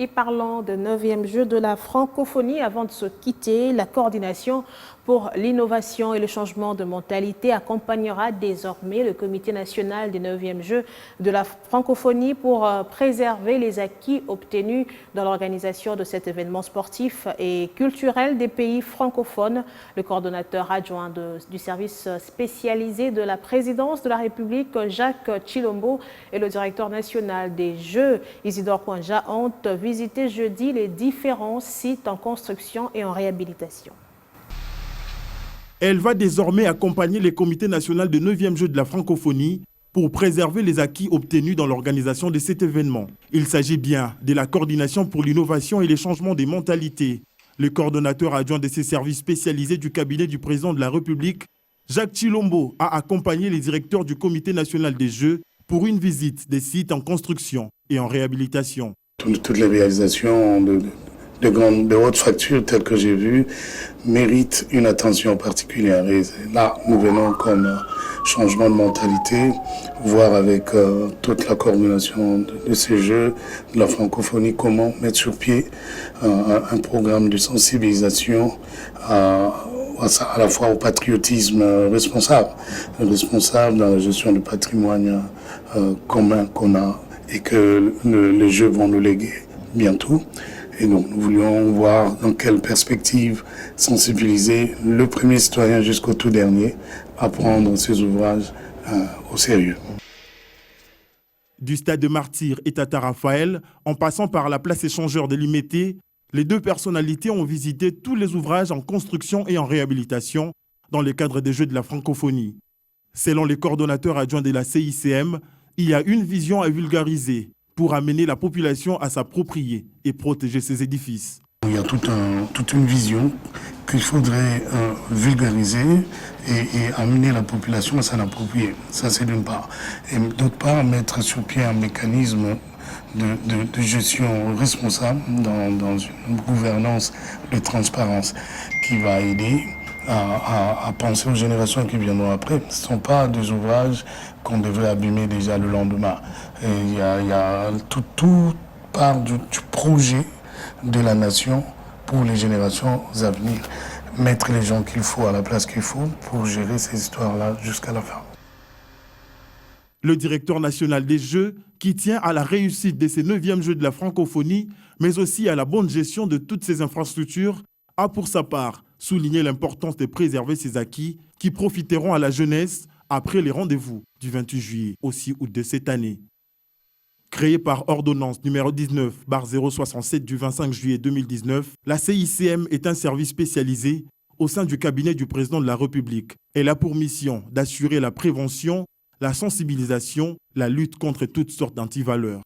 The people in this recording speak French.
Et parlant de 9e jeu de la francophonie, avant de se quitter, la coordination pour l'innovation et le changement de mentalité accompagnera désormais le comité national des 9e jeux de la francophonie pour préserver les acquis obtenus dans l'organisation de cet événement sportif et culturel des pays francophones. Le coordonnateur adjoint du service spécialisé de la présidence de la République, Jacques Chilombo, et le directeur national des Jeux, Isidore Kwanja, ont visité jeudi les différents sites en construction et en réhabilitation. Elle va désormais accompagner les comités nationaux de 9e jeu de la francophonie pour préserver les acquis obtenus dans l'organisation de cet événement. Il s'agit bien de la coordination pour l'innovation et les changements des mentalités. Le coordonnateur adjoint de ces services spécialisés du cabinet du président de la République, Jacques Chilombo, a accompagné les directeurs du comité national des Jeux pour une visite des sites en construction et en réhabilitation. Toutes les réalisations de haute facture telles que j'ai vues méritent une attention particulière. Et là, nous venons comme changement de mentalité, voir avec toute la coordination de ces jeux, de la francophonie, comment mettre sur pied un programme de sensibilisation à la fois au patriotisme responsable dans la gestion du patrimoine commun qu'on a et que les jeux vont nous léguer bientôt. Et donc nous voulions voir dans quelle perspective sensibiliser le premier citoyen jusqu'au tout dernier à prendre ces ouvrages au sérieux. Du stade de Martyrs et Tata Raphaël, en passant par la place échangeur de Limété, les deux personnalités ont visité tous les ouvrages en construction et en réhabilitation dans le cadre des Jeux de la francophonie. Selon les coordonnateurs adjoints de la CICM, il y a une vision à vulgariser pour amener la population à s'approprier et protéger ses édifices. Il y a toute une vision qu'il faudrait vulgariser et amener la population à s'en approprier. Ça, c'est d'une part. Et d'autre part, mettre sur pied un mécanisme de gestion responsable dans une gouvernance de transparence qui va aider à penser aux générations qui viendront après. Ce ne sont pas des ouvrages qu'on devrait abîmer déjà le lendemain. Il y a tout part du projet de la nation pour les générations à venir. Mettre les gens qu'il faut à la place qu'il faut pour gérer ces histoires-là jusqu'à la fin. Le directeur national des Jeux, qui tient à la réussite de ces 9e Jeux de la francophonie, mais aussi à la bonne gestion de toutes ces infrastructures, a pour sa part souligné l'importance de préserver ces acquis qui profiteront à la jeunesse après les rendez-vous du 28 juillet au 6 août de cette année. Créée par ordonnance numéro 19/067 du 25 juillet 2019, la CICM est un service spécialisé au sein du cabinet du président de la République. Elle a pour mission d'assurer la prévention, la sensibilisation, la lutte contre toutes sortes d'antivaleurs.